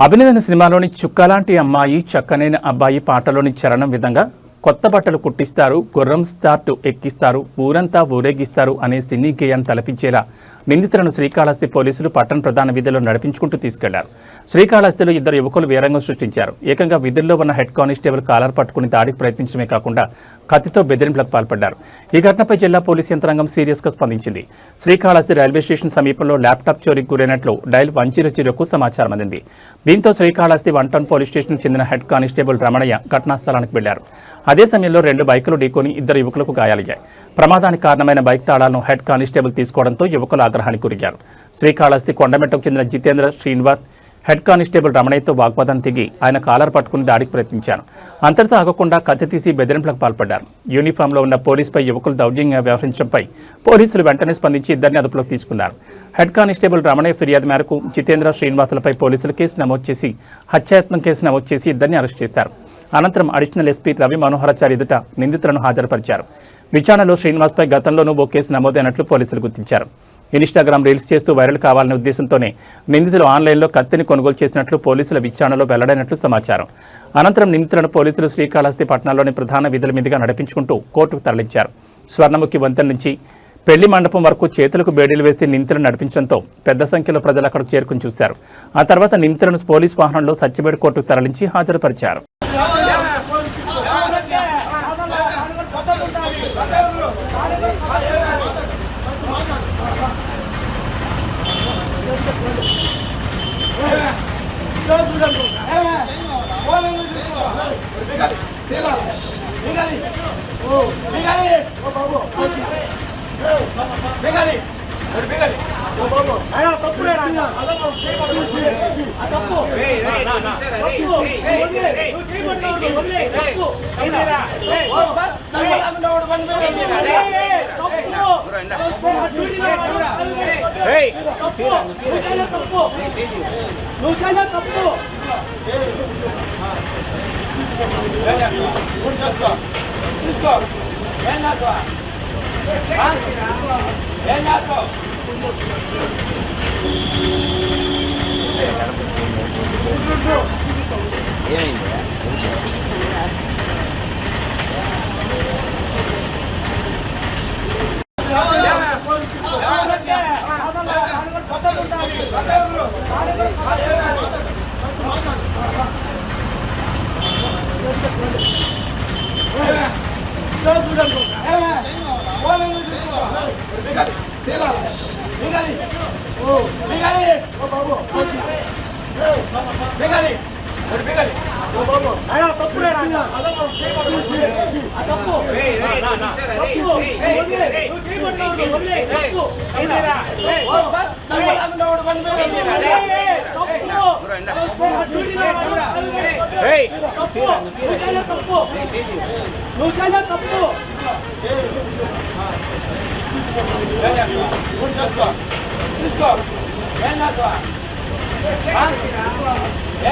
అభినందన సినిమాలోని చుక్కలాంటి అమ్మాయి చక్కనైన అబ్బాయి పాటలోని చరణం విధంగా కొత్త బట్టలు కుట్టిస్తారు, గుర్రం స్టార్ట్ ఎక్కిస్తారు, ఊరంతా ఊరేగిస్తారు అనే సినీ గేయాన్ని తలపించేలా నిందితులను శ్రీకాళహస్తి పోలీసులు పట్టణ ప్రధాన వీధిలో నడిపించుకుంటూ తీసుకెళ్లారు. శ్రీకాళహస్తిలో ఇద్దరు యువకులు వీరంగం సృష్టించారు. ఏకంగా విధుల్లో ఉన్న హెడ్ కానిస్టేబుల్ కాలర్ పట్టుకుని దాడికి ప్రయత్నించడమే కాకుండా కత్తితో బెదిరింపులకు పాల్పడ్డారు. ఈ ఘటనపై జిల్లా పోలీసు యంత్రాంగం సీరియస్గా స్పందించింది. శ్రీకాళహస్తి రైల్వే స్టేషన్ సమీపంలో ల్యాప్టాప్ చోరీకి గురైనట్లు డైల్ 100కు సమాచారం అందింది. దీంతో శ్రీకాళహస్తి 1 టౌన్ పోలీస్ స్టేషన్కు చెందిన హెడ్ కానిస్టేబుల్ రమణయ్య ఘటనా స్థలానికి వెళ్లారు. అదే సమయంలో 2 బైకులు ఢీకొని 2 యువకులకు గాయాలయ్యాయి. ప్రమాదానికి కారణమైన బైక్ తాళాలను హెడ్ కానిస్టేబుల్ తీసుకోవడంతో యువకులు ఆగ్రహానికి గురయ్యారు. శ్రీకాళహస్తి కొండమెట్టకు చెందిన జితేంద్ర శ్రీనివాస్ హెడ్ కానిస్టేబుల్ రమణయ్యతో వాగ్వాదం దిగి ఆయన కాలర్ పట్టుకుని దాడికి ప్రయత్నించారు. అంతటితో ఆగకుండా కత్తి తీసి బెదిరింపులకు పాల్పడ్డారు. యూనిఫామ్లో ఉన్న పోలీసుపై యువకులు దౌర్జన్యంగా వ్యవహరించడంపై పోలీసులు వెంటనే స్పందించి ఇద్దరిని అదుపులోకి తీసుకున్నారు. హెడ్ కానిస్టేబుల్ రమణయ్య ఫిర్యాదు మేరకు జితేంద్ర శ్రీనివాసులపై పోలీసులు కేసు నమోదు చేసి హత్యాయత్నం కేసు నమోదు చేసి ఇద్దరిని అరెస్ట్ చేశారు. అనంతరం అడిషనల్ ఎస్పీ రవి మనోహరాచారి ఎదుట నిందితులను హాజరుపరిచారు. విచారణలో శ్రీనివాస్పై గతంలోనూ ఓ కేసు నమోదైనట్లు పోలీసులు గుర్తించారు. ఇన్స్టాగ్రామ్ రీల్స్ చేస్తూ వైరల్ కావాలనే ఉద్దేశంతోనే నిందితులు ఆన్లైన్లో కత్తిని కొనుగోలు చేసినట్లు పోలీసుల విచారణలో వెల్లడైనట్లు సమాచారం. అనంతరం నిందితులను పోలీసులు శ్రీకాళహస్తి పట్టణంలోని ప్రధాన వీధుల మీదుగా నడిపించుకుంటూ కోర్టుకు తరలించారు. స్వర్ణముఖి వంతెన నుంచి పెళ్లి మండపం వరకు చేతులకు బేడీలు వేసి నిందితులను నడిపించడంతో పెద్ద సంఖ్యలో ప్రజలు అక్కడికి చేరుకుని చూశారు. ఆ తర్వాత నిందితులను పోలీసు వాహనంలో సత్యవేడు కోర్టుకు తరలించి హాజరుపరిచారు.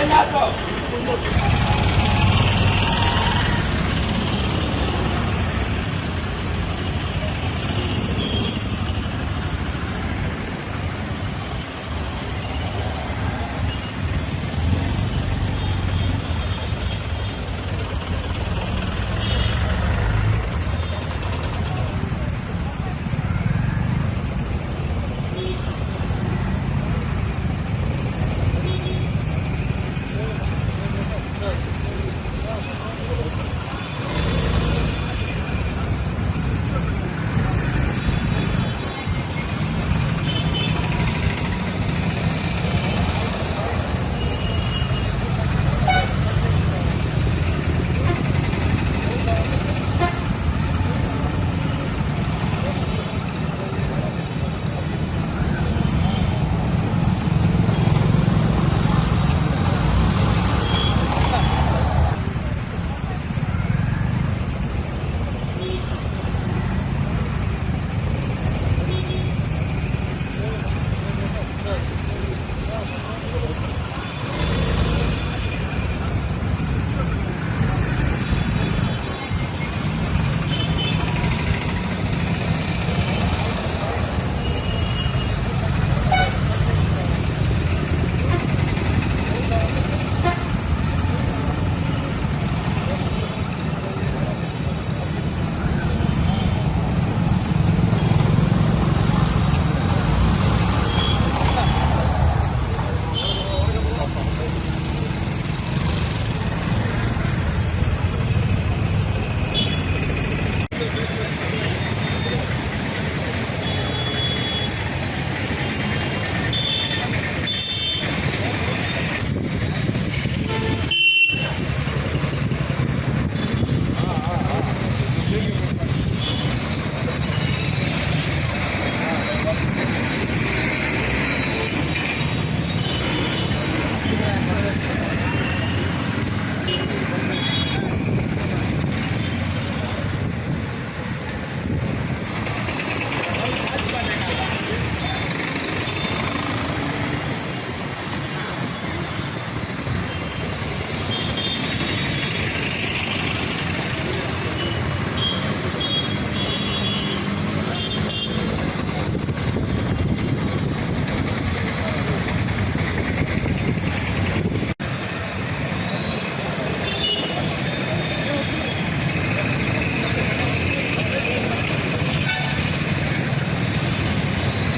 Venga,